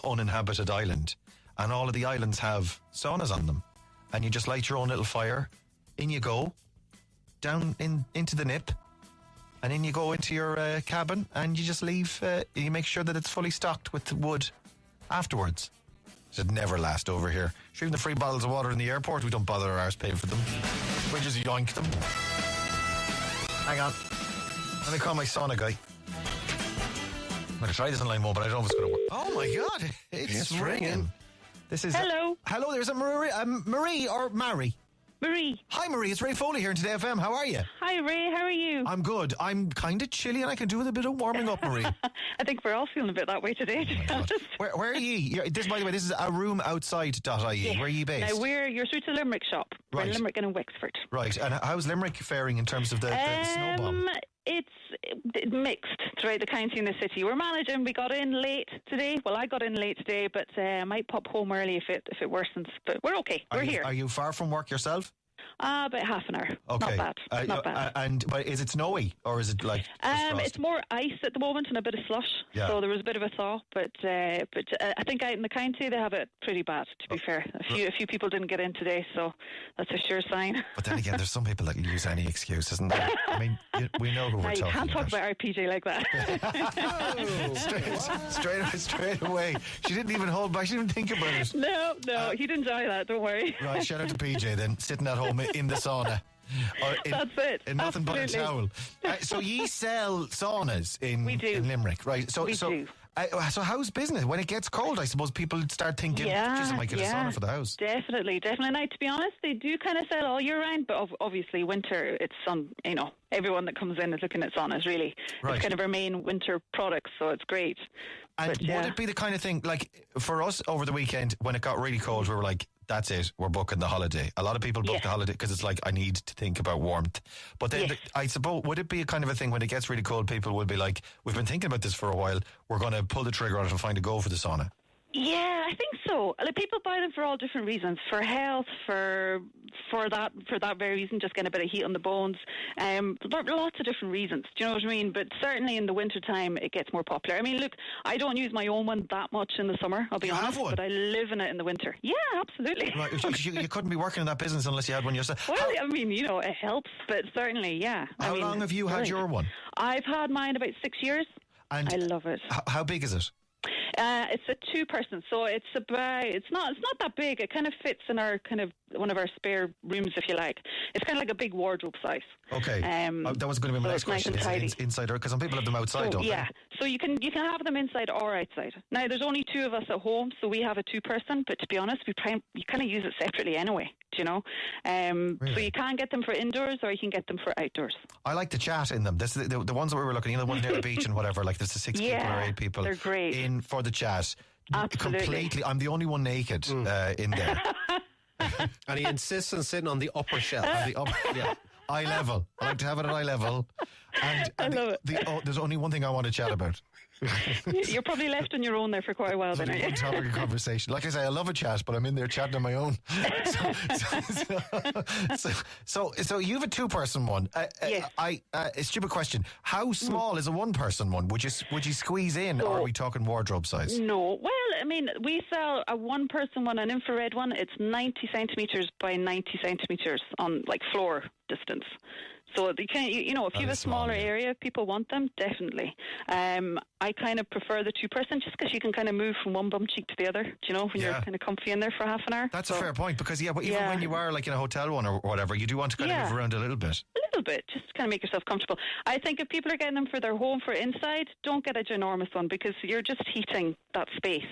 uninhabited island, and all of the islands have saunas on them, and you just light your own little fire. In you go, down into the nip, and then you go into your cabin, and you just leave. You make sure that it's fully stocked with wood afterwards. It should never last over here. Sure, even the free bottles of water in the airport, we don't bother our arse paying for them. We just yoink them. Hang on. Let me call my sauna guy. I'm going to try this on line 1, but I don't know if it's going to work. Oh my God, it's ringing. This is... Hello. Hello, there's a Marie or Mary? Marie. Hi Marie, it's Ray Foley here in Today FM. How are you? Hi Ray, how are you? I'm good. I'm kind of chilly and I can do with a bit of warming up, Marie. I think we're all feeling a bit that way today, to be honest. Where are ye? By the way, this is a room outside.ie. Yeah. Where are you based? Now, you're through to Limerick shop. We're Right. in Limerick and in Wexford. Right, and how's Limerick faring in terms of the snow bomb? It's mixed throughout the county and the city. We're managing. We got in late today. Well, I got in late today, but I might pop home early if it worsens. But we're okay. We're here. Are you far from work yourself? About half an hour. Okay. Not bad. Not bad. But is it snowy or is it like? It's more ice at the moment and a bit of slush. Yeah. So there was a bit of a thaw, but I think out in the county they have it pretty bad. To be fair, a few people didn't get in today, so that's a sure sign. But then again, there's some people that use any excuse, isn't there? I mean, we know who we're talking about. You can't talk about RPJ like that. Straight away. She didn't even hold back. She didn't think about it. No, he'd enjoy that. Don't worry. Right, shout out to PJ then, sitting at home in the sauna. That's it. In nothing but a towel. So ye sell saunas in Limerick, right? So we do. So how's business? When it gets cold, I suppose people start thinking, geez, I might get a sauna for the house. Definitely. Now, to be honest, they do kind of sell all year round, but obviously winter, it's everyone that comes in is looking at saunas, really. Right. It's kind of our main winter product, so it's great. And would it be the kind of thing, like for us over the weekend, when it got really cold, we were like, that's it, we're booking the holiday. A lot of people book the holiday because it's like, I need to think about warmth. But then I suppose, would it be a kind of a thing when it gets really cold, people will be like, we've been thinking about this for a while, we're going to pull the trigger on it and find a go for the sauna? Yeah, I think so. Like, people buy them for all different reasons. For health, for that very reason, just getting a bit of heat on the bones. Lots of different reasons. Do you know what I mean? But certainly in the winter time, it gets more popular. I mean, look, I don't use my own one that much in the summer, I'll be honest. But I live in it in the winter. Yeah, absolutely. Right, you couldn't be working in that business unless you had one yourself. Well, I mean, it helps, but certainly, yeah. How long have you had your one? I've had mine about 6 years. And I love it. How big is it? It's a 2-person, so it's not that big. It kind of fits in our one of our spare rooms, if you like. It's kind of like a big wardrobe size. Okay. That was going to be my next question. Is it inside or because some people have them outside, don't they? Yeah. So you can have them inside or outside. Now there's only 2 of us at home, so we have a 2-person. But to be honest, you kind of use it separately anyway. Do you know? Really? So you can get them for indoors or you can get them for outdoors. I like the chat in them. This the ones that we were looking, the ones near the beach and whatever. Like there's the 6 people or 8 people. They're great. In for the chat. Absolutely. Completely. I'm the only one naked in there. And he insists on sitting on the upper shelf. Eye level. I like to have it at eye level. And I love it. There's only one thing I want to chat about. You're probably left on your own there for quite a while, then, aren't you? One topic of conversation. Like I say, I love a chat, but I'm in there chatting on my own. So you have a 2-person one. Yes. A stupid question. How small is a 1-person one? Would you squeeze in, or are we talking wardrobe size? No. Well, I mean, we sell a 1-person one, an infrared one. It's 90 centimetres by 90 centimetres on like floor distance. So you can, if you have a smaller area, people want them, definitely. I kind of prefer the 2-person just because you can kind of move from one bum cheek to the other, when you're kind of comfy in there for half an hour. That's a fair point because, but even when you are like in a hotel one or whatever, you do want to kind of move around a little bit. A little bit, just to kind of make yourself comfortable. I think if people are getting them for their home, for inside, don't get a ginormous one because you're just heating that space,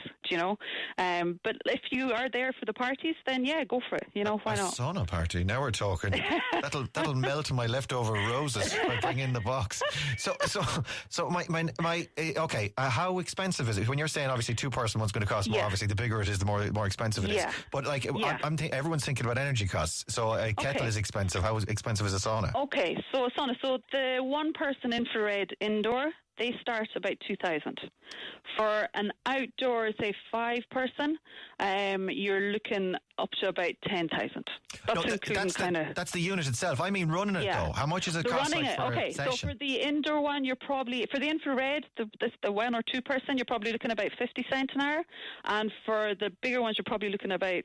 But if you are there for the parties, then go for it, why not? A sauna party, now we're talking. That'll melt my leftover roses if I bring in the box. So my okay, how expensive is it? When you're saying obviously 2-person one's going to cost more, obviously the bigger it is, the more expensive it is. But like everyone's thinking about energy costs. So a kettle is expensive. How expensive is a sauna? Okay, so a sauna. So the 1-person infrared indoor, they start about 2,000. For an outdoor, say 5-person, you're looking up to about 10,000. That's including kind of. That's the unit itself. I mean, running it though. How much is it cost? Running it. Okay, so for the indoor one, you're probably for the infrared, the 1 or 2-person, you're probably looking about 50 cents an hour, and for the bigger ones, you're probably looking about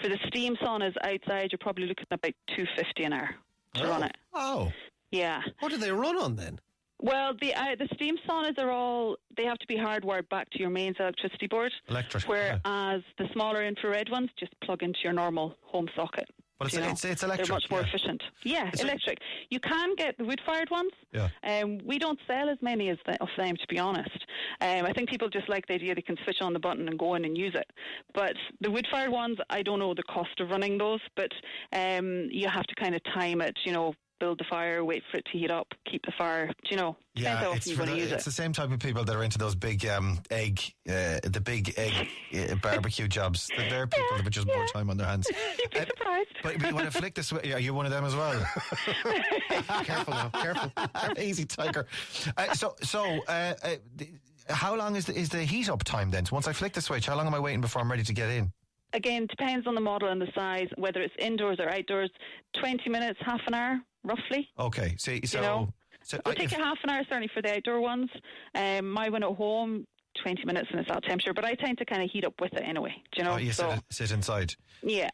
for the steam saunas outside, you're probably looking at about $2.50 an hour to run it. Oh, yeah. What do they run on then? Well, the steam saunas they have to be hardwired back to your mains electricity board. Electric. Whereas the smaller infrared ones just plug into your normal home socket. But it's electric. They're much more efficient. Yeah, electric. You can get the wood-fired ones. Yeah. We don't sell as many of them, to be honest. I think people just like the idea they can switch on the button and go in and use it. But the wood-fired ones, I don't know the cost of running those, but you have to kind of time it, build the fire, wait for it to heat up, keep the fire, Yeah, it's the same type of people that are into those big egg barbecue jobs. They're people with just more time on their hands. You'd be surprised. But you want to flick the switch? Are you one of them as well? Careful now, careful. Easy, tiger. How long is the heat up time then? So once I flick the switch, how long am I waiting before I'm ready to get in? Again, depends on the model and the size, whether it's indoors or outdoors. 20 minutes, half an hour, roughly. Okay, so it'll take a half an hour certainly for the outdoor ones. My one at home, 20 minutes and it's at temperature, but I tend to kind of heat up with it anyway. Do you know? You sit inside. Yeah.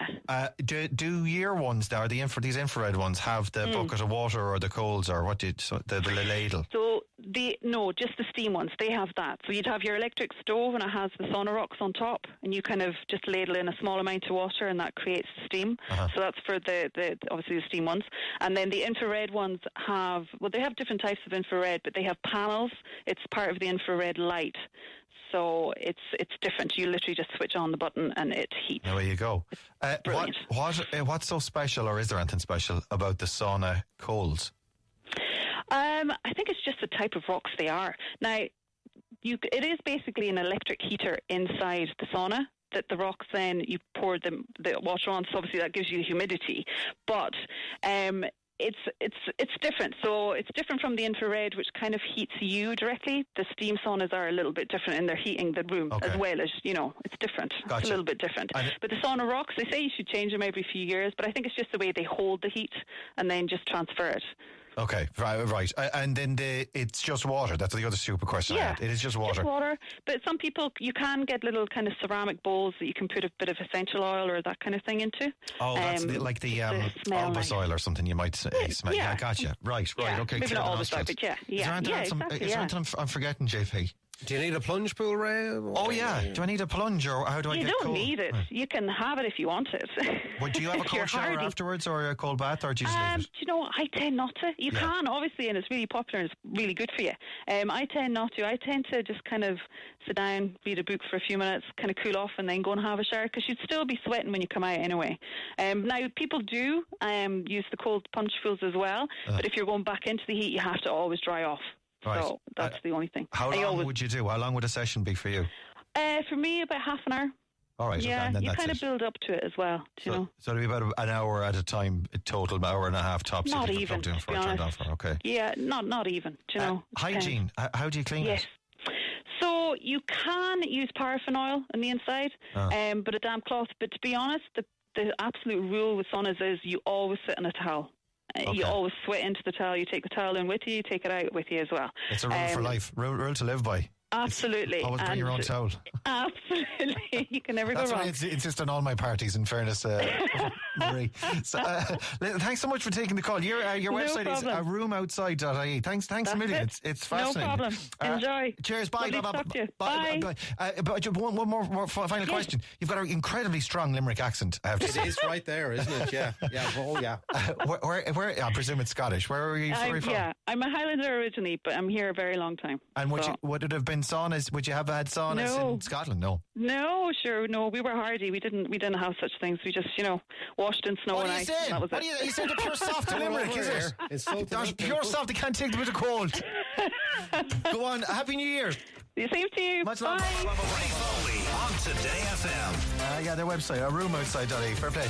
Do your ones now, these infrared ones, have the bucket of water or the coals or the ladle? So just the steam ones. They have that. So you'd have your electric stove and it has the sauna rocks on top, and you kind of just ladle in a small amount of water, and that creates the steam. Uh-huh. So that's for the obviously the steam ones. And then the infrared ones they have different types of infrared, but they have panels. It's part of the infrared light. So it's different. You literally just switch on the button and it heats. There you go. What's so special, or is there anything special about the sauna coals? I think it's just the type of rocks they are. Now, it is basically an electric heater inside the sauna that the rocks, then you pour the water on. So obviously that gives you humidity, but it's different. So it's different from the infrared, which kind of heats you directly. The steam saunas are a little bit different, and they're heating the room as well as, it's different. Gotcha. It's a little bit different. But the sauna rocks, they say you should change them every few years, but I think it's just the way they hold the heat and then just transfer it. Okay, right. And then it's just water. That's the other stupid question I had. It is just water. Just water. But some people, you can get little kind of ceramic bowls that you can put a bit of essential oil or that kind of thing into. Oh, that's like the albus oil or something you might smell. Yeah, gotcha. Right. Okay. Maybe not albus oil, but yeah. Is there anything I'm forgetting, JP? Do you need a plunge pool, Ray? Oh, yeah. Do I need a plunge, or how do I get cold? You don't need it. You can have it if you want it. Well, do you have a cold shower afterwards, or a cold bath, or do you just leave it? Do you know, I tend not to. You can, obviously, and it's really popular and it's really good for you. I tend not to. I tend to just kind of sit down, read a book for a few minutes, kind of cool off, and then go and have a shower, because you'd still be sweating when you come out anyway. Now, people do use the cold plunge pools as well, but if you're going back into the heat, you have to always dry off. Right. So that's the only thing. How long would you do? How long would a session be for you? For me, about half an hour. All right. Yeah, okay, and then you that's kind of build up to it as well. Do you know? So it'll be about an hour at a time, a total hour and a half tops. Not even. To be honest. Okay. Yeah, not even. Do you know? Hygiene. How do you clean it? So you can use paraffin oil on the inside, but a damp cloth. But to be honest, the absolute rule with saunas is you always sit on a towel. You always sweat into the towel. You take the towel in with you. You take it out with you as well. It's a rule for life. Rule to live by. Absolutely. Always bring your own towel. Absolutely. You can never go wrong. That's why I insist on all my parties, in fairness. Marie. So, thanks so much for taking the call. Your website is roomoutside.ie. Thanks a million. It's fascinating. No problem. Enjoy. Cheers. Bye. Bye. But one more final question. You've got an incredibly strong Limerick accent, I have to say. It is right there, isn't it? Yeah. Oh, yeah. Where I presume it's Scottish. Where are you from? Yeah, I'm a Highlander originally, but I'm here a very long time. And would it have been saunas? Would you have had saunas in Scotland? No, sure, no. We were hardy. We didn't have such things. We just, washed in snow and ice. And that was it. You said the pure soft in Limerick, is it? It's pure soft. They can't take the bit of cold. Go on. Happy New Year. Same to you. Much love. Bye. Ray Foley on Today FM. Yeah, their website, our roomoutside.ie. Fair play.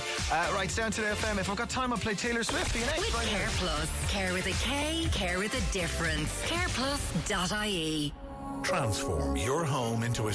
Right, stay on Today FM. If I've got time, I'll play Taylor Swift for you next. With Right Care here. Plus. Care with a K, care with a difference. Careplus.ie. Transform your home into a